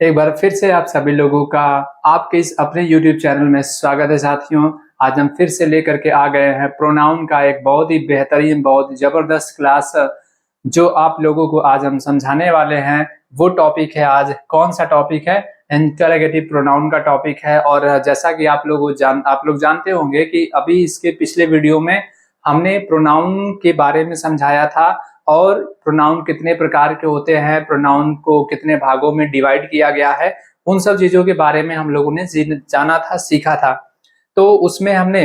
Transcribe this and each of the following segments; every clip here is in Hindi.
एक बार फिर से आप सभी लोगों का आपके इस अपने YouTube चैनल में स्वागत है साथियों। आज हम फिर से लेकर के आ गए हैं प्रोनाउन का एक बहुत ही बेहतरीन, बहुत ही जबरदस्त क्लास जो आप लोगों को आज हम समझाने वाले हैं। वो टॉपिक है, आज कौन सा टॉपिक है? इंटरोगेटिव प्रोनाउन का टॉपिक है। और जैसा कि आप लोग जानते होंगे कि अभी इसके पिछले वीडियो में हमने प्रोनाउन के बारे में समझाया था और प्रोनाउन कितने प्रकार के होते हैं, प्रोनाउन को कितने भागों में डिवाइड किया गया है, उन सब चीजों के बारे में हम लोगों ने जाना था, सीखा था। तो उसमें हमने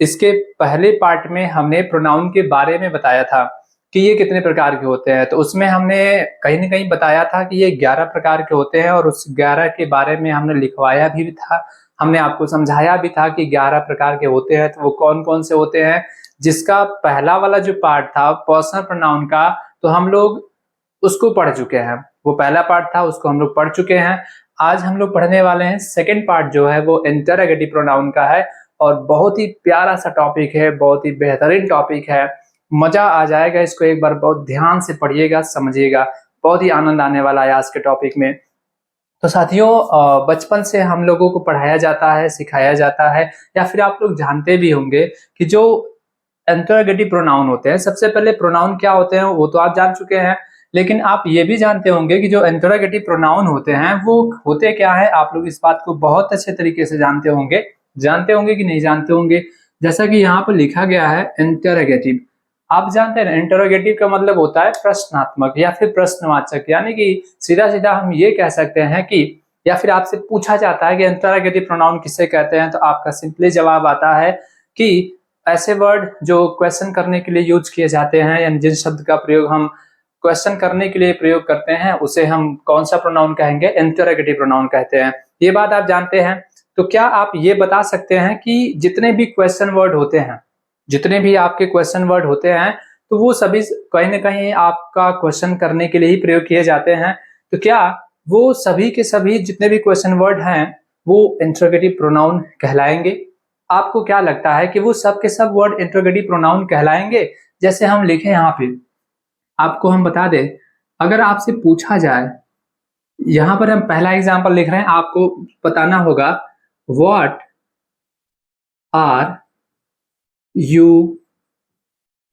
इसके पहले पार्ट में हमने प्रोनाउन के बारे में बताया था कि ये कितने प्रकार के होते हैं। तो उसमें हमने कहीं ना कहीं बताया था कि ये 11 प्रकार के होते हैं और उस 11 के बारे में हमने लिखवाया भी था, हमने आपको समझाया भी था कि 11 प्रकार के होते हैं। तो वो कौन कौन से होते हैं, जिसका पहला वाला जो पार्ट था पर्सनल प्रोनाउन का, तो हम लोग उसको पढ़ चुके हैं। वो पहला पार्ट था, उसको हम लोग पढ़ चुके हैं। आज हम लोग पढ़ने वाले हैं सेकंड पार्ट जो है वो इंटरोगेटिव प्रोनाउन का है और बहुत ही प्यारा सा टॉपिक है, बहुत ही बेहतरीन टॉपिक है। मजा आ जाएगा, इसको एक बार बहुत ध्यान से पढ़िएगा, समझिएगा, बहुत ही आनंद आने वाला है आज के टॉपिक में। तो साथियों, बचपन से हम लोगों को पढ़ाया जाता है, सिखाया जाता है, या फिर आप लोग जानते भी होंगे कि जो इंटरोगेटिव प्रोनाउन होते हैं, सबसे पहले प्रोनाउन क्या होते हैं वो तो आप जान चुके हैं, लेकिन आप ये भी जानते होंगे कि जो इंटरोगेटिव प्रोनाउन होते हैं वो होते क्या है। आप लोग इस बात को बहुत अच्छे तरीके से जानते होंगे कि नहीं जानते होंगे। जैसा कि यहाँ पर लिखा गया है इंटरोगेटिव, आप जानते हैं इंटरोगेटिव का मतलब होता है प्रश्नात्मक या फिर प्रश्नवाचक, यानी कि सीधा सीधा हम ये कह सकते हैं कि, या फिर आपसे पूछा जाता है कि इंटरोगेटिव प्रोनाउन किसे कहते हैं, तो आपका सिंपली जवाब आता है कि ऐसे वर्ड जो क्वेश्चन करने के लिए यूज किए जाते हैं, यानी जिन शब्द का प्रयोग हम क्वेश्चन करने के लिए प्रयोग करते हैं उसे हम कौन सा प्रोनाउन कहेंगे? इंटरोगेटिव प्रोनाउन कहते हैं। ये बात आप जानते हैं। तो क्या आप ये बता सकते हैं कि जितने भी क्वेश्चन वर्ड होते हैं, जितने भी आपके क्वेश्चन वर्ड होते हैं, तो वो सभी कहीं ना कहीं आपका क्वेश्चन करने के लिए ही प्रयोग किए जाते हैं। तो क्या वो सभी के सभी जितने भी क्वेश्चन वर्ड हैं वो इंटरोगेटिव प्रोनाउन कहलाएंगे? आपको क्या लगता है कि वो सब के सब वर्ड इंटरोगेटिव प्रोनाउन कहलाएंगे? जैसे हम लिखे यहाँ पे, आपको हम बता दें, अगर आपसे पूछा जाए, यहाँ पर हम पहला एग्जांपल लिख रहे हैं, आपको बताना होगा व्हाट आर यू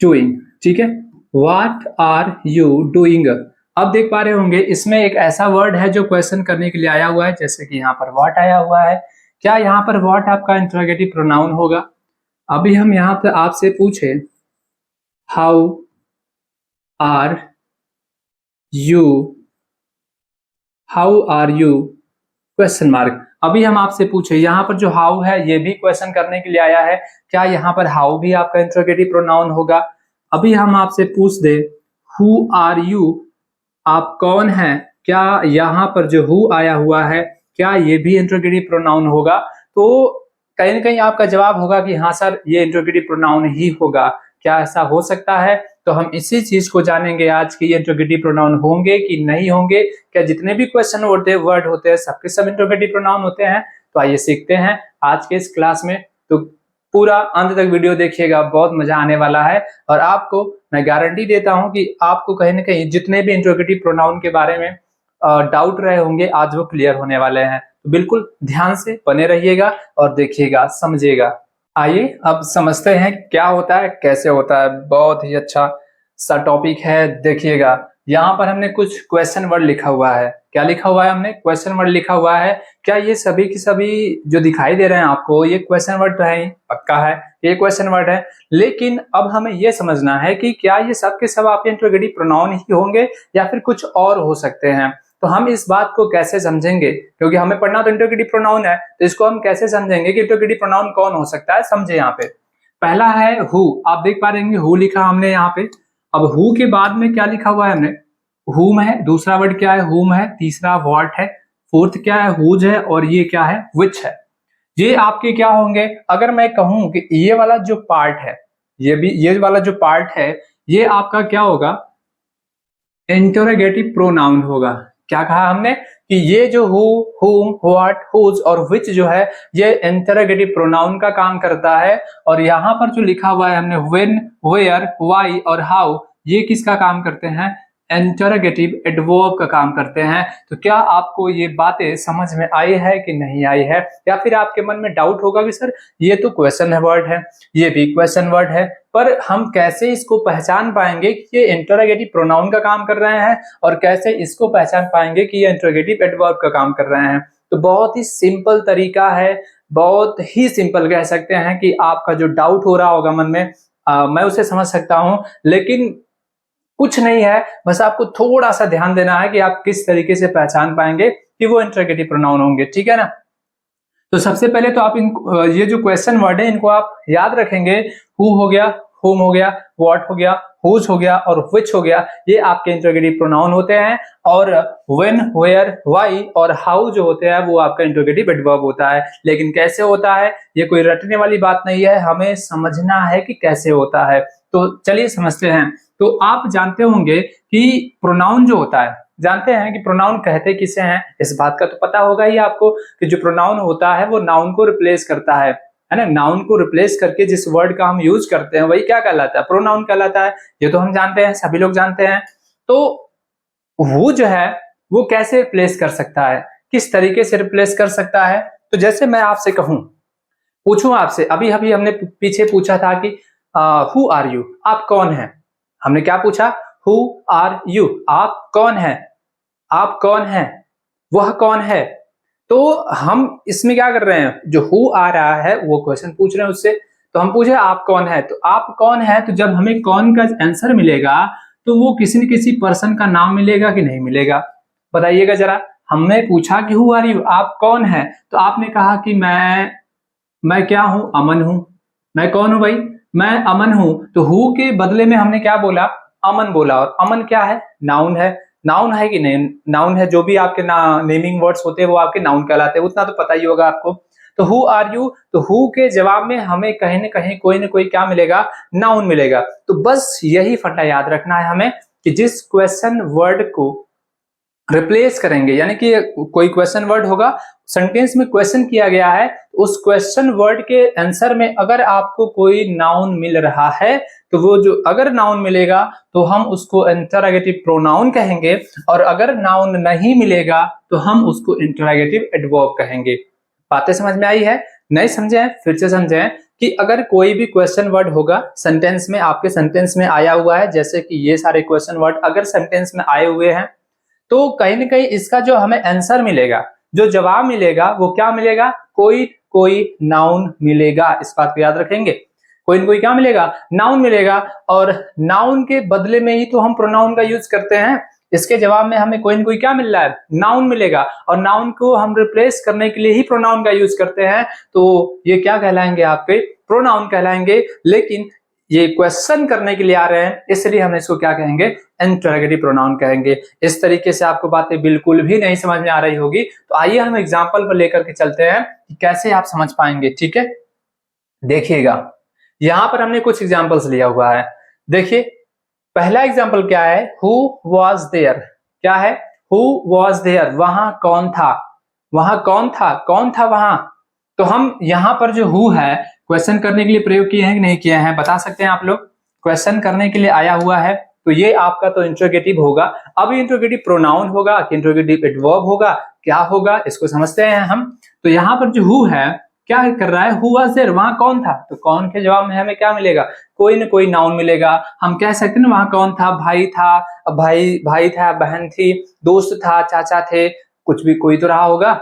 डूइंग। ठीक है, व्हाट आर यू डूइंग। अब देख पा रहे होंगे इसमें एक ऐसा वर्ड है जो क्वेश्चन करने के लिए आया हुआ है, जैसे कि यहाँ पर व्हाट आया हुआ है। क्या यहाँ पर व्हाट आपका इंटरोगेटिव प्रोनाउन होगा? अभी हम यहाँ पर आपसे पूछे how are you, how are you question mark. अभी हम आपसे पूछे, यहाँ पर जो हाउ है ये भी क्वेश्चन करने के लिए आया है, क्या यहाँ पर हाउ भी आपका इंटरोगेटिव प्रोनाउन होगा? अभी हम आपसे पूछ दे हु आर यू, आप कौन हैं, क्या यहाँ पर जो हु आया हुआ है क्या ये भी इंटरोगेटिव प्रोनाउन होगा? तो कहीं ना कहीं आपका जवाब होगा कि हाँ सर, ये इंटरोगेटिव प्रोनाउन ही होगा। क्या ऐसा हो सकता है? तो हम इसी चीज को जानेंगे आज कि ये इंटरोगेटिव प्रोनाउन होंगे कि नहीं होंगे। क्या जितने भी क्वेश्चन वर्ड होते हैं सबके सब इंटरोगेटिव प्रोनाउन होते हैं? तो आइए सीखते हैं आज के इस क्लास में। तो पूरा अंत तक वीडियो देखिएगा, बहुत मजा आने वाला है। और आपको मैं गारंटी देता हूं कि आपको कहीं ना कहीं जितने भी इंटरोगेटिव प्रोनाउन के बारे में डाउट रहे होंगे आज वो क्लियर होने वाले हैं। तो बिल्कुल ध्यान से बने रहिएगा और देखिएगा, समझिएगा। आइए अब समझते हैं क्या होता है, कैसे होता है। बहुत ही अच्छा सा टॉपिक है, देखिएगा। यहाँ पर हमने कुछ क्वेश्चन वर्ड लिखा हुआ है। क्या लिखा हुआ है? हमने क्वेश्चन वर्ड लिखा हुआ है। क्या ये सभी की सभी जो दिखाई दे रहे हैं आपको, ये क्वेश्चन वर्ड तो है? पक्का है, ये क्वेश्चन वर्ड है। लेकिन अब हमें ये समझना है कि क्या ये सब के सब आपके इंटरोगेटिव प्रोनाउन ही होंगे या फिर कुछ और हो सकते हैं। तो हम इस बात को कैसे समझेंगे, क्योंकि हमें पढ़ना तो इंटरोगेटिव प्रोनाउन है, तो इसको हम कैसे समझेंगे कि इंटरोगेटिव प्रोनाउन कौन हो सकता है? समझे। यहाँ पे पहला है हु, आप देख पा रहे हैं हु लिखा हमने यहाँ पे। अब हु के बाद में क्या लिखा हुआ है हमने? हुम है, दूसरा वर्ड क्या है? हुम है, तीसरा व्हाट है, फोर्थ क्या है? हुज है, और ये क्या है? विच है। ये आपके क्या होंगे? अगर मैं कहूं कि ये वाला जो पार्ट है, ये वाला जो पार्ट है, ये आपका क्या होगा? इंटरोगेटिव प्रोनाउन होगा। क्या कहा हमने कि ये जो हु, हुम, व्हाट, हुज और विच जो है ये इंटरोगेटिव प्रोनाउन का काम करता है। और यहाँ पर जो लिखा हुआ है हमने व्हेन, वेयर, व्हाई और हाउ, ये किसका काम करते हैं? इंटरोगेटिव एडवर्ब का काम करते हैं। तो क्या आपको ये बातें समझ में आई है कि नहीं आई है, या फिर आपके मन में डाउट होगा कि सर ये तो क्वेश्चन वर्ड है, ये भी क्वेश्चन वर्ड है, पर हम कैसे इसको पहचान पाएंगे कि ये इंटरोगेटिव प्रोनाउन का काम कर रहे हैं और कैसे इसको पहचान पाएंगे कि ये इंटरोगेटिव एडवर्ब का काम कर रहे हैं। तो बहुत ही सिंपल तरीका है, बहुत ही सिंपल कह सकते हैं कि आपका जो डाउट हो रहा होगा मन में मैं उसे समझ सकता हूं, लेकिन कुछ नहीं है, बस आपको थोड़ा सा ध्यान देना है कि आप किस तरीके से पहचान पाएंगे कि वो इंटरोगेटिव प्रोनाउन होंगे, ठीक है ना। तो सबसे पहले तो आप ये जो क्वेश्चन वर्ड है इनको आप याद रखेंगे। हु हो गया, whom हो गया, what हो गया, whose हो गया और which हो गया, ये आपके इंटरोगेटिव प्रोनाउन होते हैं। और when, where, why और how जो होते हैं वो आपका इंटरोगेटिव एडवर्ब होता है। लेकिन कैसे होता है, ये कोई रटने वाली बात नहीं है, हमें समझना है कि कैसे होता है। तो चलिए समझते हैं। तो आप जानते होंगे कि प्रोनाउन जो होता है, जानते हैं कि प्रोनाउन कहते किसे हैं, इस बात का तो पता होगा ही आपको कि जो प्रोनाउन होता है वो नाउन को रिप्लेस करता है ना। नाउन को रिप्लेस करके जिस वर्ड का हम यूज करते हैं वही क्या कहलाता है, प्रोनाउन कहलाता है। ये तो हम जानते हैं, सभी लोग जानते हैं। तो वो जो है वो कैसे रिप्लेस कर सकता है, किस तरीके से रिप्लेस कर सकता है। तो जैसे मैं आपसे कहूं, पूछूं आपसे, अभी अभी हमने पीछे पूछा था कि हु आर यू, आप कौन हैं। हमने क्या पूछा, हु आर यू, आप कौन हैं, आप कौन हैं, वह कौन है। तो हम इसमें क्या कर रहे हैं, जो हु आ रहा है वो क्वेश्चन पूछ रहे हैं उससे, तो हम पूछे आप कौन है। तो आप कौन है, तो जब हमें कौन का आंसर मिलेगा तो वो किसी न किसी पर्सन का नाम मिलेगा कि नहीं मिलेगा, बताइएगा जरा। हमने पूछा कि हु आर यू, आप कौन है, तो आपने कहा कि मैं क्या हूं, अमन हूं। मैं कौन हूं भाई, मैं अमन हूं। तो हु के बदले में हमने क्या बोला, अमन बोला। और अमन क्या है, नाउन है। नाउन है कि नहीं, नाउन है। जो भी आपके नेमिंग वर्ड्स होते हैं वो आपके नाउन कहलाते हैं, उतना तो पता ही होगा आपको। तो हु आर यू, तो हु के जवाब में हमें कहीं ना कहीं कोई ना कोई क्या मिलेगा, नाउन मिलेगा। तो बस यही फंडा याद रखना है हमें कि जिस क्वेश्चन वर्ड को रिप्लेस करेंगे, यानी कि कोई क्वेश्चन वर्ड होगा, सेंटेंस में क्वेश्चन किया गया है, उस क्वेश्चन वर्ड के आंसर में अगर आपको कोई नाउन मिल रहा है तो वो जो अगर नाउन मिलेगा तो हम उसको इंटरोगेटिव प्रोनाउन कहेंगे, और अगर नाउन नहीं मिलेगा तो हम उसको इंटरोगेटिव एडवर्ब कहेंगे। बातें समझ में आई है, नहीं समझे फिर से समझें कि अगर कोई भी क्वेश्चन वर्ड होगा सेंटेंस में, आपके सेंटेंस में आया हुआ है, जैसे कि ये सारे क्वेश्चन वर्ड अगर सेंटेंस में आए हुए हैं, तो कहीं ना कहीं इसका जो हमें आंसर मिलेगा, जो जवाब मिलेगा वो क्या मिलेगा, कोई कोई नाउन मिलेगा। इस बात को याद रखेंगे, कोई ना कोई क्या मिलेगा, नाउन मिलेगा। और नाउन के बदले में ही तो हम प्रोनाउन का यूज करते हैं, इसके जवाब में हमें कोई ना कोई क्या मिल रहा है, नाउन मिलेगा। और नाउन को हम रिप्लेस करने के लिए ही प्रोनाउन का यूज करते हैं, तो ये क्या कहलाएंगे, आपके प्रोनाउन कहलाएंगे। लेकिन ये क्वेश्चन करने के लिए आ रहे हैं, इसलिए हम इसको क्या कहेंगे, इंटरोगेटिव प्रोनाउन कहेंगे। इस तरीके से आपको बातें बिल्कुल भी नहीं समझ में आ रही होगी, तो आइए हम एग्जांपल पर लेकर के चलते हैं कि कैसे आप समझ पाएंगे, ठीक है। देखिएगा, यहां पर हमने कुछ एग्जांपल्स लिया हुआ है। देखिए, पहला एग्जांपल क्या है, हु वॉज देयर। क्या है, हु वॉज देयर, वहां कौन था, वहां कौन था, कौन था वहां। तो हम यहां पर जो हु है क्वेश्चन करने के लिए प्रयोग किए हैं कि नहीं किए हैं, बता सकते हैं आप लोग। क्वेश्चन करने के लिए आया हुआ है, तो ये आपका तो इंटरोगेटिव होगा। अब इंटरोगेटिव प्रोनाउन होगा कि इंटरोगेटिव एडवर्ब होगा, क्या होगा इसको समझते हैं हम। तो यहाँ पर जो हु है क्या कर रहा है, हु वाज देयर, वहां कौन था। तो कौन के जवाब में हमें क्या मिलेगा, कोई ना कोई नाउन मिलेगा। हम कह सकते हैं ना, वहां कौन था, भाई था, भाई था, बहन थी, दोस्त था, चाचा थे, कुछ भी कोई तो रहा होगा,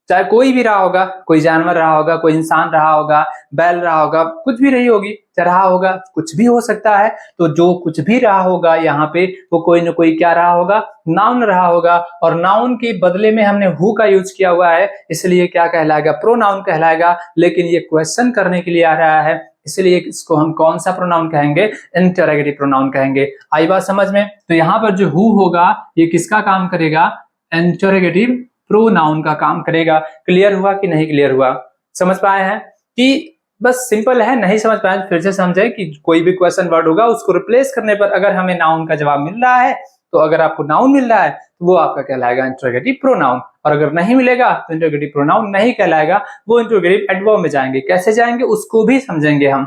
चाहे कोई भी रहा होगा, कोई जानवर रहा होगा, कोई इंसान रहा होगा, बैल रहा होगा, कुछ भी रही होगी, रहा होगा, कुछ भी हो सकता है। तो जो कुछ भी रहा होगा यहाँ पे वो कोई ना कोई क्या रहा होगा, नाउन रहा होगा। और नाउन के बदले में हमने हु का यूज किया हुआ है, इसलिए क्या कहलाएगा, प्रोनाउन कहलाएगा। लेकिन ये क्वेश्चन करने के लिए आ रहा है, इसलिए इसको हम कौन सा प्रोनाउन कहेंगे, इंटरोगेटिव प्रोनाउन कहेंगे। आई बात समझ में। तो यहाँ पर जो हु होगा ये किसका काम करेगा, इंटरोगेटिव प्रोनाउन का काम करेगा। क्लियर हुआ कि नहीं क्लियर हुआ, समझ पाए हैं कि बस सिंपल है, नहीं समझ पाए फिर से समझे कि कोई भी क्वेश्चन वर्ड होगा उसको रिप्लेस करने पर अगर हमें नाउन का जवाब मिल रहा है, तो अगर आपको नाउन मिल रहा है तो वो आपका कहलाएगा इंटरोगेटिव प्रोनाउन, और अगर नहीं मिलेगा तो इंटरोगेटिव प्रोनाउन नहीं कहलाएगा, वो इंटरोगेटिव एडवर्ब में जाएंगे। कैसे जाएंगे उसको भी समझेंगे हम,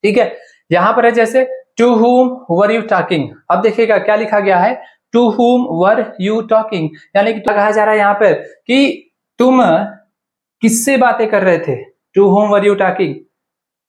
ठीक है। यहाँ पर है जैसे to whom were you talking। अब देखिएगा क्या लिखा गया है, to whom were you talking, यानी कि कहा जा रहा है यहाँ पर कि तुम किससे बातें कर रहे थे। To whom were you talking,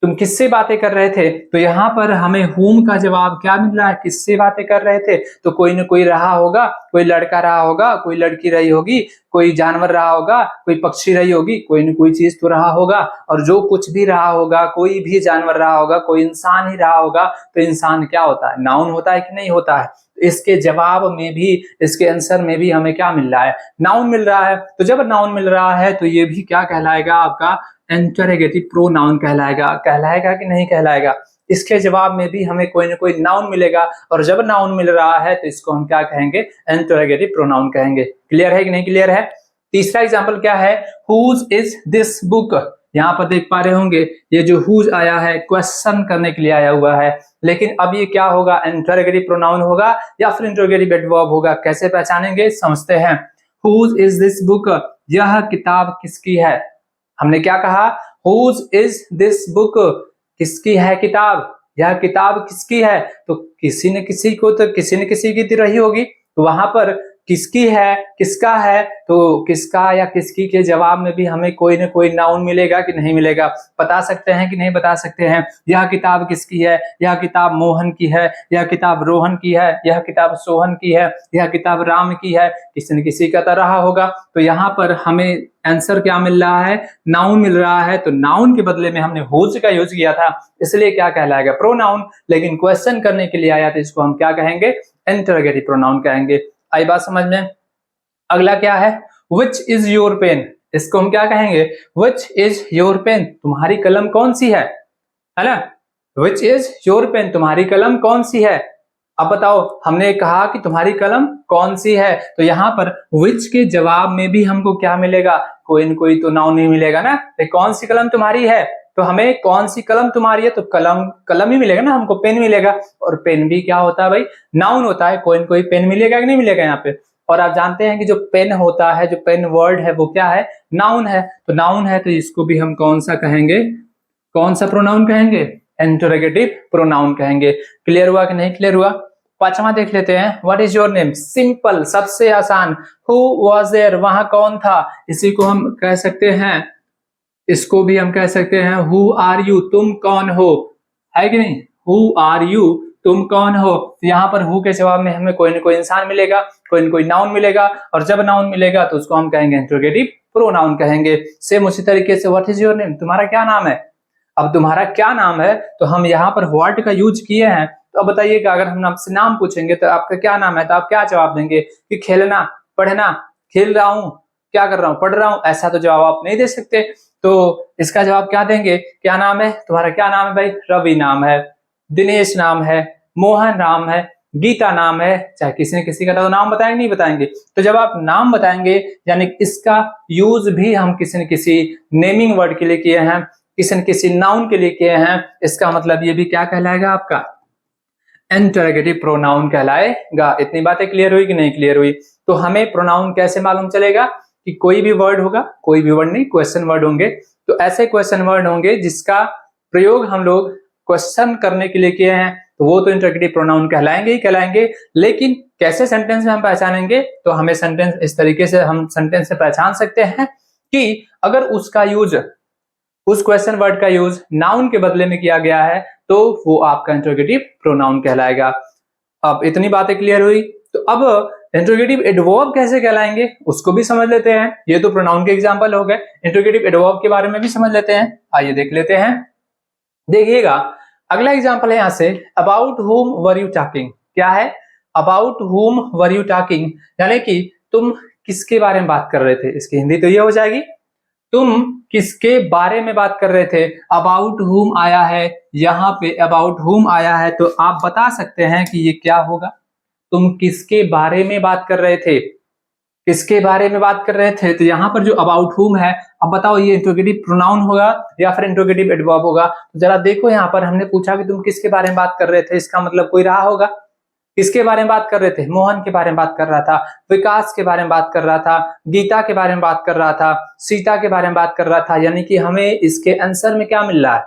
तुम किससे बातें कर रहे थे। तो यहाँ पर हमें whom का जवाब क्या मिल रहा है, किससे बातें कर रहे थे। तो कोई न कोई रहा होगा, कोई लड़का रहा होगा, कोई लड़की रही होगी, कोई जानवर रहा होगा, कोई पक्षी रही होगी, कोई न कोई चीज तो रहा होगा। और जो कुछ भी रहा होगा, कोई भी जानवर रहा होगा, कोई इंसान ही रहा होगा, तो इंसान क्या होता है, नाउन होता है कि नहीं होता है। इसके जवाब में भी, इसके आंसर में भी हमें क्या मिल रहा है, नाउन मिल रहा है। तो जब नाउन मिल रहा है तो ये भी क्या कहलाएगा, आपका इंटरोगेटिव प्रोनाउन कहलाएगा। कहलाएगा कि नहीं कहलाएगा। इसके जवाब में भी हमें कोई ना कोई नाउन मिलेगा, और जब नाउन मिल रहा है तो इसको हम क्या कहेंगे, इंटरोगेटिव प्रोनाउन कहेंगे। क्लियर है कि नहीं क्लियर है। तीसरा एग्जांपल क्या है, हुज इज दिस बुक। यहाँ पर देख पा रहे होंगे ये जो हुज आया है क्वेश्चन करने के लिए आया हुआ है, लेकिन अब ये क्या होगा, इंटरोगेटिव प्रोनाउन होगा या फिर इंटरोगेटिव एडवर्ब होगा। कैसे पहचानेंगे, समझते हैं। हुज इज दिस बुक, यह किताब किसकी है। हमने क्या कहा, हुज इज दिस बुक, किसकी है किताब, यह किताब किसकी है। तो किसी न किसी को तो किसी न किसी की तो रही होगी। तो वहां पर किसकी है, किसका है, तो किसका या किसकी के जवाब में भी हमें कोई न कोई नाउन मिलेगा कि नहीं मिलेगा। बता सकते हैं कि नहीं बता सकते हैं। यह किताब किसकी है, यह किताब मोहन की है, यह किताब रोहन की है, यह किताब सोहन की है, यह किताब राम की है। किसी न किसी का तो रहा होगा। तो यहाँ पर हमें आंसर क्या मिल रहा है, नाउन मिल रहा है। तो नाउन के बदले में हमने हुज का यूज किया था, इसलिए क्या कहलाएगा, प्रोनाउन। लेकिन क्वेश्चन करने के लिए आया तो इसको हम क्या कहेंगे, इंटरोगेटिव प्रोनाउन कहेंगे। आई बात समझ में। अगला क्या है, विच इज योर पेन। इसको हम क्या कहेंगे, विच इज योर पेन, तुम्हारी कलम कौन सी है ना। विच इज योर पेन, तुम्हारी कलम कौन सी है। अब बताओ, हमने कहा कि तुम्हारी कलम कौन सी है, तो यहाँ पर विच के जवाब में भी हमको क्या मिलेगा, कोई न कोई तो नाउन नहीं मिलेगा ना। तो कौन सी कलम तुम्हारी है, तो हमें कौन सी कलम तुम्हारी है, तो कलम कलम ही मिलेगा ना, हमको पेन मिलेगा। और पेन भी क्या होता है भाई, नाउन होता है। कोई न कोई पेन मिलेगा कि नहीं मिलेगा यहाँ पे। और आप जानते हैं कि जो पेन होता है, जो पेन वर्ड है, वो क्या है, नाउन है। तो नाउन है तो इसको भी हम कौन सा कहेंगे, कौन सा प्रोनाउन कहेंगे, इंटरोगेटिव प्रोनाउन कहेंगे। क्लियर हुआ कि नहीं क्लियर हुआ। पांचवा देख लेते हैं, what is your name. Simple, सबसे आसान। हु वाज देयर, वहां कौन था। इसी को हम कह सकते हैं, इसको भी हम कह सकते हैं हु आर यू, तुम कौन हो, है कि नहीं। हु आर यू, तुम कौन हो। तो यहाँ पर हु के जवाब में हमें कोई न कोई इंसान मिलेगा, कोई न कोई नाउन मिलेगा। और जब नाउन मिलेगा तो उसको हम कहेंगे इंटरोगेटिव प्रोनाउन कहेंगे। सेम उसी तरीके से व्हाट इज योर नेम, तुम्हारा क्या नाम है। अब तुम्हारा क्या नाम है, तो हम यहाँ पर व्हाट का यूज किए हैं। तो अब बताइएगा, अगर हम आपसे नाम पूछेंगे तो आपका क्या नाम है, तो आप क्या जवाब देंगे कि खेलना, पढ़ना, खेल रहा हूँ, क्या कर रहा हूँ, पढ़ रहा हूँ। ऐसा तो जवाब आप नहीं दे सकते। तो इसका जवाब क्या देंगे, क्या नाम है तुम्हारा, क्या नाम है भाई, रवि नाम है, दिनेश नाम है, मोहन नाम है, गीता नाम है। चाहे किसी न किसी का तो नाम बताएंगे, नहीं बताएंगे। तो जब आप नाम बताएंगे, यानी इसका यूज भी हम किसी न किसी नेमिंग वर्ड के लिए किए हैं, किसी न किसी नाउन के लिए किए हैं। इसका मतलब ये भी क्या कहलाएगा, आपका इंटरोगेटिव प्रोनाउन कहलाएगा। इतनी बातें क्लियर हुई कि नहीं क्लियर हुई। तो हमें प्रोनाउन कैसे मालूम चलेगा, कि कोई भी वर्ड होगा, कोई भी वर्ड नहीं, क्वेश्चन वर्ड होंगे। तो ऐसे क्वेश्चन वर्ड होंगे जिसका प्रयोग हम लोग क्वेश्चन करने के लिए किए हैं, तो वो तो इंटरोगेटिव प्रोनाउन कहलाएंगे ही कहलाएंगे। लेकिन कैसे सेंटेंस में हम पहचानेंगे, तो हमें सेंटेंस इस तरीके से हम सेंटेंस से पहचान सकते हैं कि अगर उसका यूज, उस क्वेश्चन वर्ड का यूज नाउन के बदले में किया गया है, तो वो आपका इंटरोगेटिव प्रोनाउन कहलाएगा। अब इतनी बातें क्लियर हुई। तो अब इंटरोगेटिव एडवर्ब कैसे कहलाएंगे, उसको भी समझ लेते हैं। ये तो प्रोनाउन के एग्जांपल हो गए, इंटरोगेटिव एडवर्ब के बारे में भी समझ लेते हैं। आइए देख लेते हैं। देखिएगा, अगला एग्जांपल है यहाँ से, अबाउट हुम वर यू टॉकिंग। क्या है, अबाउट हुम वर यू टॉकिंग, यानी कि तुम किसके बारे में बात कर रहे थे। इसकी हिंदी तो ये हो जाएगी, तुम किसके बारे में बात कर रहे थे। अबाउट हुम आया है, यहाँ पे अबाउट हुम आया है, तो आप बता सकते हैं कि ये क्या होगा, तुम किसके बारे में बात कर रहे थे, किसके बारे में बात कर रहे थे। तो यहाँ पर जो अबाउट हुम है, अब बताओ ये इंटरोगेटिव प्रोनाउन होगा या फिर इंटरोगेटिव एडवर्ब होगा। तो जरा देखो, यहाँ पर हमने पूछा कि तुम किसके बारे में बात कर रहे थे, इसका मतलब कोई रहा होगा। किसके बारे में बात कर रहे थे, मोहन के बारे में बात कर रहा था, विकास के बारे में बात कर रहा था, गीता के बारे में बात कर रहा था, सीता के बारे में बात कर रहा था। यानी कि हमें इसके आंसर में क्या मिल रहा है,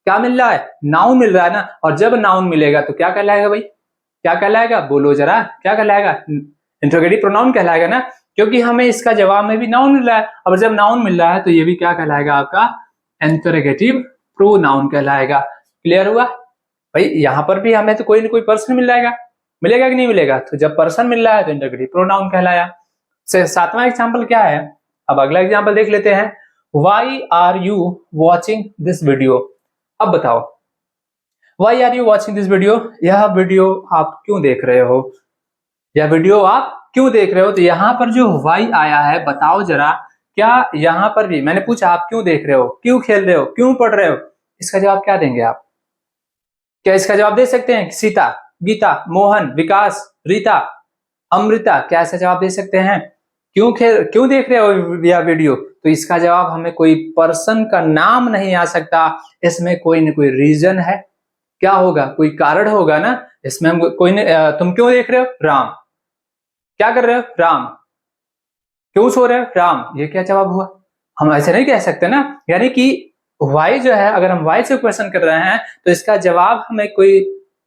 क्या मिल रहा है, नाउन मिल रहा है ना। और जब नाउन मिलेगा तो क्या कहलाएगा भाई, क्या कहलाएगा, बोलो जरा, क्या कहलाएगा, इंट्रोगेटिव प्रोनाउन कहलाएगा ना, क्योंकि हमें इसका जवाब में भी नाउन मिल रहा है। और जब नाउन मिल रहा है तो ये भी क्या कहलाएगा, आपका इंट्रोगेटिव प्रोनाउन कहलाएगा। क्लियर हुआ भाई, यहाँ पर भी हमें तो कोई ना कोई पर्सन मिल जाएगा, मिलेगा कि नहीं मिलेगा, तो जब पर्सन मिल रहा है तो इंट्रोगेटिव प्रोनाउन कहलाया। सातवां एग्जाम्पल क्या है, अब अगला एग्जाम्पल देख लेते हैं। Why are you watching this video. अब बताओ, why are you watching this video, यह वीडियो आप क्यों देख रहे हो, यह वीडियो आप क्यों देख रहे हो। तो यहाँ पर जो वाई आया है, बताओ जरा, क्या यहाँ पर भी मैंने पूछा आप क्यों देख रहे हो, क्यों खेल रहे हो, क्यों पढ़ रहे हो, इसका जवाब क्या देंगे आप, क्या इसका जवाब दे सकते हैं, सीता, गीता, मोहन, विकास, रीता, अमृता, क्या ऐसा जवाब दे सकते हैं, क्यों देख रहे हो यह वीडियो। तो इसका जवाब हमें कोई पर्सन का नाम नहीं आ सकता, इसमें कोई न कोई रीजन है, क्या होगा, कोई कारण होगा ना। इसमें हम कोई तुम क्यों देख रहे हो, राम, क्या कर रहे हो, राम, क्यों सो रहे हो, राम, ये क्या जवाब हुआ। हम ऐसे नहीं कह सकते ना, यानी कि वाई जो है, अगर हम वाई से क्वेश्चन कर रहे हैं तो इसका जवाब हमें कोई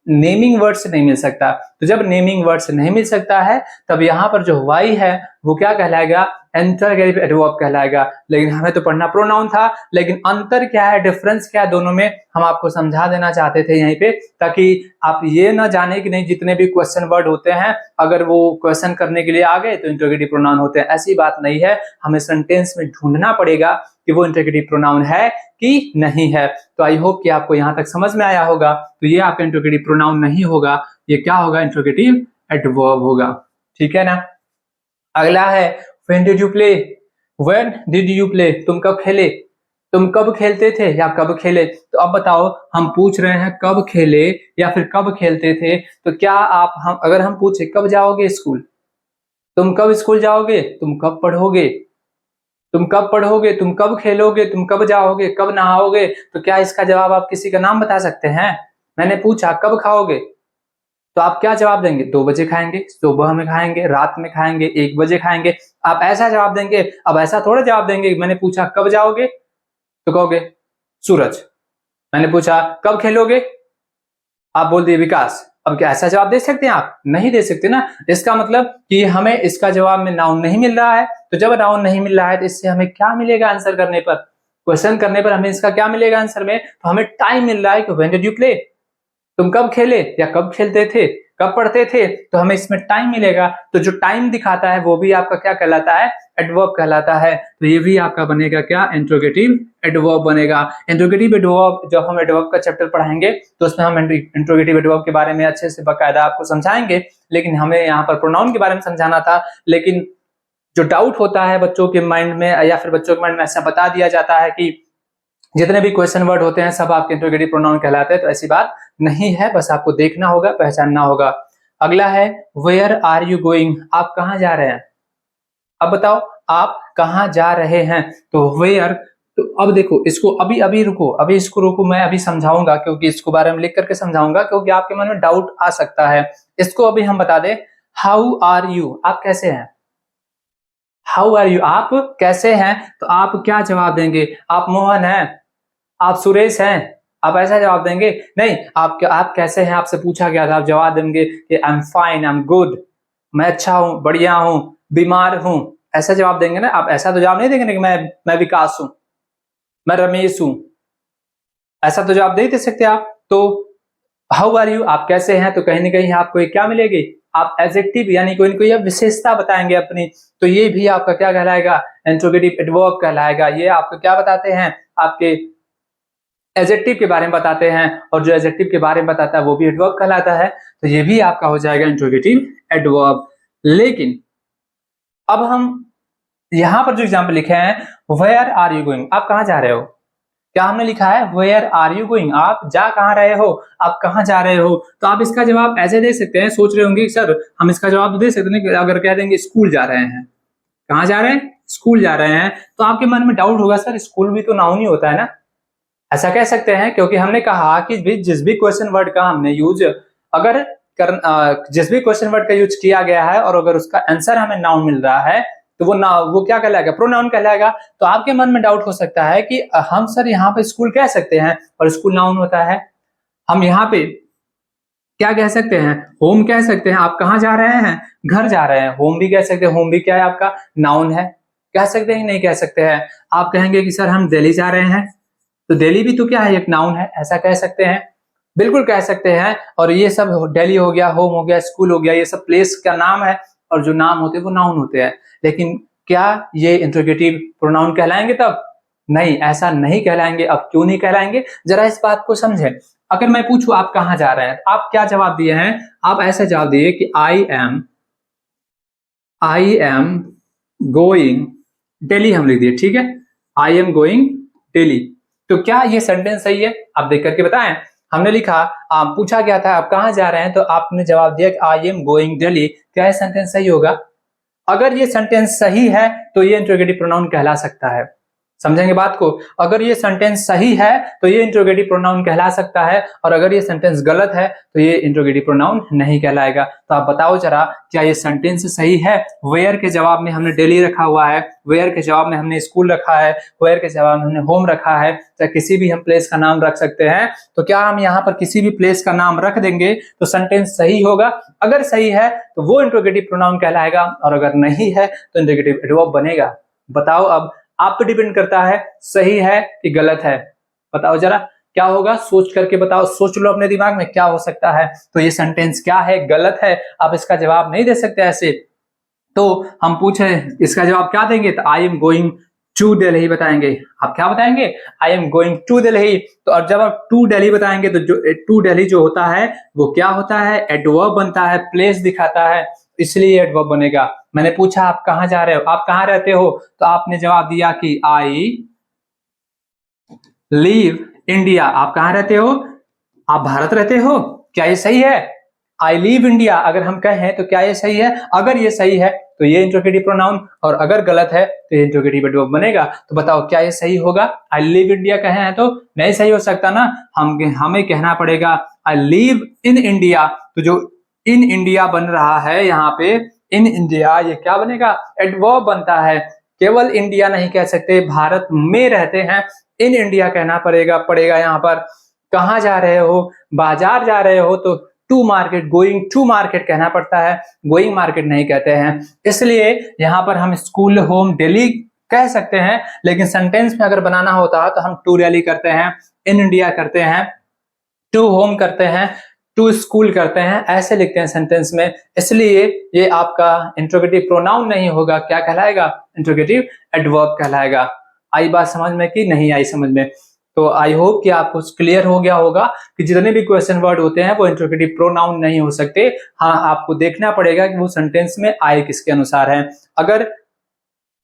नेमिंग वर्ड से नहीं मिल सकता। तो जब नेमिंग वर्ड से नहीं मिल सकता है, तब यहाँ पर जो वाई है वो क्या कहलाएगा, इंटरगेटिव एडवर्ब कहलाएगा। लेकिन हमें तो पढ़ना प्रोनाउन था, लेकिन अंतर क्या है, डिफरेंस क्या है दोनों में, हम आपको समझा देना चाहते थे यहीं पे, ताकि आप ये ना जाने कि नहीं जितने भी क्वेश्चन वर्ड होते हैं अगर वो क्वेश्चन करने के लिए आ गए तो इंटरगेटिव प्रोनाउन होते हैं, ऐसी बात नहीं है। हमें सेंटेंस में ढूंढना पड़ेगा कि वो इंटरगेटिव प्रोनाउन है कि नहीं है। तो आई होप कि आपको यहाँ तक समझ में आया होगा। तो ये आपका इंटरगेटिव प्रोनाउन नहीं होगा, ये क्या होगा, इंटरगेटिव एडवर्ब होगा, ठीक है ना। अगला है when did you play, when did you play, तुम कब खेले, तुम कब खेलते थे या कब खेले। तो अब बताओ, हम पूछ रहे हैं कब खेले या फिर कब खेलते थे, तो क्या आप हम अगर हम पूछे कब जाओगे स्कूल, तुम कब स्कूल जाओगे, तुम कब पढ़ोगे, तुम कब पढ़ोगे, तुम कब खेलोगे, तुम कब जाओगे, कब नहाओगे, तो क्या इसका जवाब आप किसी का नाम बता सकते हैं। मैंने पूछा कब खाओगे, तो आप क्या जवाब देंगे, 2 बजे खाएंगे, सुबह में खाएंगे, रात में खाएंगे, 1 बजे खाएंगे, आप ऐसा जवाब देंगे। अब ऐसा थोड़ा जवाब देंगे, मैंने पूछा कब जाओगे तो कहोगे सूरज, मैंने पूछा कब खेलोगे, आप बोल दिए विकास। अब क्या ऐसा जवाब दे सकते हैं आप, नहीं दे सकते ना। इसका मतलब कि हमें इसका जवाब में नाउन नहीं मिल रहा है, तो जब नाउन नहीं मिल रहा है तो इससे हमें क्या मिलेगा आंसर करने पर, क्वेश्चन करने पर हमें इसका क्या मिलेगा आंसर में, तो हमें टाइम मिल रहा है कि व्हेन डिड यू प्ले, तुम कब खेले या कब खेलते थे, कब पढ़ते थे, तो हमें इसमें टाइम मिलेगा। तो जो टाइम दिखाता है वो भी आपका क्या कहलाता है, एडवर्ब कहलाता है। तो ये भी आपका बनेगा क्या, इंट्रोगेटिव एडवर्ब बनेगा। इंट्रोगेटिव एडवर्ब जब हम एडवर्ब का चैप्टर पढ़ाएंगे तो उसमें हम इंट्रोगेटिव एडवर्ब के बारे में अच्छे से बकायदा आपको समझाएंगे, लेकिन हमें यहाँ पर प्रोनाउन के बारे में समझाना था। लेकिन जो डाउट होता है बच्चों के माइंड में या फिर बच्चों के माइंड में ऐसा बता दिया जाता है कि जितने भी क्वेश्चन वर्ड होते हैं सब आपके इंट्रोगेटिव प्रोनाउन कहलाते हैं, तो ऐसी बात नहीं है, बस आपको देखना होगा, पहचानना होगा। अगला है वेयर आर यू गोइंग, आप कहाँ जा रहे हैं। अब बताओ आप कहाँ जा रहे हैं, तो वेयर, तो अब देखो इसको अभी अभी रुको, अभी इसको रुको, मैं अभी समझाऊंगा, क्योंकि इसको बारे में लिख करके समझाऊंगा, क्योंकि आपके मन में डाउट आ सकता है। इसको अभी हम बता दें, हाउ आर यू, आप कैसे हैं, हाउ आर यू, आप कैसे हैं, तो आप क्या जवाब देंगे, आप मोहन हैं, आप सुरेश हैं, आप ऐसा जवाब देंगे नहीं। आप कैसे हैं आपसे पूछा गया था, आप जवाब देंगे कि I am fine, I am good, मैं अच्छा हूं, बढ़िया हूं, बीमार हूं, ऐसा जवाब देंगे ना। आप ऐसा तो जवाब नहीं देंगे ना कि मैं विकास हूं, मैं रमेश हूं, ऐसा तो जवाब नहीं दे सकते आप। तो हाउ आर यू, आप कैसे हैं, तो कहीं ना कहीं आपको एक क्या मिलेगी, आप एडजेक्टिव यानी कोई ना कोई विशेषता बताएंगे अपनी, तो ये भी आपका क्या कहलाएगा, इंट्रोगेटिव एडवर्ब कहलाएगा। ये आपको क्या बताते हैं, आपके एडजेक्टिव के बारे में बताते हैं, और जो एडजेक्टिव के बारे में बताता है वो भी एडवर्ब कहलाता है। तो ये भी आपका हो जाएगा इंट्रोगेटिव एडवर्ब। लेकिन अब हम यहां पर जो एग्जांपल लिखे हैं, वेयर आर यू गोइंग, आप कहां जा रहे हो, क्या हमने लिखा है, वेयर आर यू गोइंग, आप जा कहां रहे हो, आप कहां जा रहे हो। तो आप इसका जवाब ऐसे दे सकते हैं, सोच रहे होंगे सर हम इसका जवाब तो दे सकते हैं, अगर कह देंगे स्कूल जा रहे हैं, कहां जा रहे हैं, स्कूल जा रहे हैं, तो आपके मन में डाउट होगा सर स्कूल भी तो नाउन ही होता है ना, ऐसा कह सकते हैं, क्योंकि हमने कहा कि जिस भी क्वेश्चन वर्ड का हमने यूज जिस भी क्वेश्चन वर्ड का यूज किया गया है और अगर उसका आंसर हमें नाउन मिल रहा है तो वो क्या कहलाएगा, प्रोनाउन कहलाएगा। तो आपके मन में डाउट हो सकता है कि हम सर यहाँ पे स्कूल कह सकते हैं और स्कूल नाउन होता है, हम यहाँ पे क्या कह सकते हैं, होम कह सकते हैं। आप कहाँ जा रहे हैं, घर जा रहे हैं, होम भी कह सकते हैं, होम भी क्या है आपका नाउन है, कह सकते हैं नहीं कह सकते हैं। आप कहेंगे कि सर हम दिल्ली जा रहे हैं, तो दिल्ली भी तो क्या है, एक नाउन है, ऐसा कह सकते हैं, बिल्कुल कह सकते हैं। और ये सब दिल्ली हो गया, होम हो गया, स्कूल हो गया, ये सब प्लेस का नाम है और जो नाम होते हैं वो नाउन होते हैं। लेकिन क्या ये इंट्रोगेटिव प्रोनाउन कहलाएंगे तब? नहीं, ऐसा नहीं कहलाएंगे। अब क्यों नहीं कहलाएंगे, जरा इस बात को समझें। अगर मैं पूछूं आप कहाँ जा रहे हैं, आप क्या जवाब दिए हैं, आप ऐसे जवाब दिए कि आई एम गोइंग दिल्ली, हम लिख दिए, ठीक है, आई एम गोइंग दिल्ली। तो क्या ये सेंटेंस सही है, आप देख करके बताएं। हमने लिखा, पूछा गया था आप कहाँ जा रहे हैं, तो आपने जवाब दिया कि आई एम गोइंग दिल्ली। क्या ये सेंटेंस सही होगा? अगर ये सेंटेंस सही है तो ये इंट्रोगेटिव प्रोनाउन कहला सकता है। समझेंगे बात को, अगर ये सेंटेंस सही है तो ये इंट्रोगेटिव प्रोनाउन कहला सकता है, और अगर ये सेंटेंस गलत है तो ये इंट्रोगेटिव प्रोनाउन नहीं कहलाएगा। तो आप बताओ जरा, क्या ये सेंटेंस सही है? वेयर के जवाब में हमने डेली रखा हुआ है, वेयर के जवाब में हमने स्कूल रखा है, वेयर के जवाब में हमने होम रखा है, चाहे किसी भी हम प्लेस का नाम रख सकते हैं। तो क्या हम यहाँ पर किसी भी प्लेस का नाम रख देंगे तो सेंटेंस सही होगा? अगर सही है तो वो इंट्रोगेटिव प्रोनाउन कहलाएगा, और अगर नहीं है तो इंट्रोगेटिव एडवर्ब बनेगा। बताओ, अब आप पे डिपेंड करता है सही है कि गलत है। बताओ जरा क्या होगा, सोच करके बताओ, सोच लो अपने दिमाग में क्या हो सकता है। तो ये सेंटेंस क्या है, गलत है, आप इसका जवाब नहीं दे सकते ऐसे। तो हम पूछे इसका जवाब क्या देंगे, तो I am going to Delhi बताएंगे। आप क्या बताएंगे, I am going to Delhi. तो और जब आप टू दिल्ली बताएंगे तो जो टू दिल्ली जो होता है वो क्या होता है, एडवर्ब बनता है, प्लेस दिखाता है, इसलिए एडवर्ब बनेगा। मैंने पूछा आप कहाँ जा रहे हो, आप कहाँ रहते हो, तो आपने जवाब दिया कि आई लीव इंडिया। आप कहाँ रहते हो, आप भारत रहते हो, क्या ये सही है? आई लीव इंडिया अगर हम कहें तो क्या ये सही है? अगर ये सही है तो ये इंट्रोगेटिव प्रोनाउन, और अगर गलत है तो ये इंट्रोगेटिव एडवर्ब बनेगा। तो बताओ क्या ये सही होगा? आई लिव इंडिया कहे हैं तो नहीं सही हो सकता ना, हमें कहना पड़ेगा आई लिव इन इंडिया। तो जो इन इंडिया बन रहा है यहाँ पे, इन इंडिया, ये क्या बनेगा, एडवर्ब बनता है। केवल इंडिया नहीं कह सकते, भारत में रहते हैं, इन इंडिया कहना पड़ेगा यहाँ पर। कहाँ जा रहे हो, बाजार जा रहे हो, तो to market, going to market कहना पड़ता है, गोइंग मार्केट नहीं कहते हैं। इसलिए यहाँ पर हम स्कूल, होम, दिल्ली कह सकते हैं, लेकिन सेंटेंस में अगर बनाना होता है तो हम टू दिल्ली करते हैं, इन इंडिया करते हैं, टू होम करते हैं, टू स्कूल करते हैं, ऐसे लिखते हैं सेंटेंस में। इसलिए ये आपका इंट्रोगेटिव प्रोनाउन नहीं होगा, क्या कहलाएगा, इंट्रोगेटिव एडवर्ब कहलाएगा। आई बात समझ में कि नहीं आई समझ में? तो आई होप कि आपको क्लियर हो गया होगा कि जितने भी क्वेश्चन वर्ड होते हैं वो इंट्रोगेटिव प्रोनाउन नहीं हो सकते। हाँ, आपको देखना पड़ेगा कि वो सेंटेंस में आए किसके अनुसार है। अगर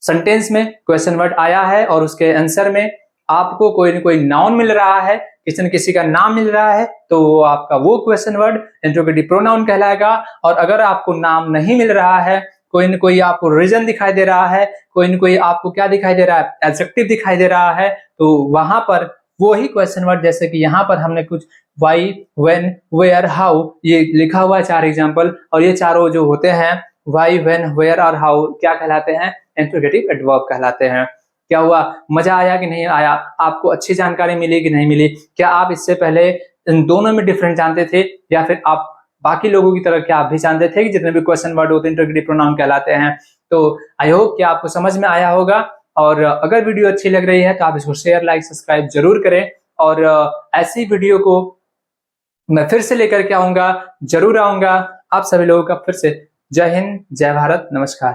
सेंटेंस में क्वेश्चन वर्ड आया है और उसके आंसर में आपको कोई न कोई नाउन मिल रहा है, किसी न किसी का नाम मिल रहा है, तो वो आपका वो क्वेश्चन वर्ड इंट्रोगेटिव प्रोनाउन कहलाएगा। और अगर आपको नाम नहीं मिल रहा है, कोई न कोई आपको रीजन दिखाई दे रहा है, कोई न कोई आपको क्या दिखाई दे रहा है, एडजेक्टिव दिखाई दे रहा है, तो वहां पर वो ही क्वेश्चन वर्ड, जैसे कि यहाँ पर हमने कुछ वाई, व्हेन, वेयर, हाउ ये लिखा हुआ है 4 एग्जाम्पल, और ये चारों जो होते हैं वाई, व्हेन, वेयर और हाउ क्या कहलाते हैं, इंट्रोगेटिव एडवर्ब कहलाते हैं। क्या हुआ, मजा आया कि नहीं आया, आपको अच्छी जानकारी मिली कि नहीं मिली? क्या आप इससे पहले इन दोनों में डिफरेंस जानते थे, या फिर आप बाकी लोगों की तरह क्या आप भी जानते थे कि जितने भी क्वेश्चन वर्ड होते हैं इंट्रोगेटिव प्रोनाउन कहलाते हैं? तो आई होप कि आपको समझ में आया होगा। और अगर वीडियो अच्छी लग रही है तो आप इसको शेयर, लाइक, सब्सक्राइब जरूर करें। और ऐसी वीडियो को मैं फिर से लेकर के आऊंगा, जरूर आऊंगा। आप सभी लोगों का फिर से जय हिंद, जय भारत, नमस्कार।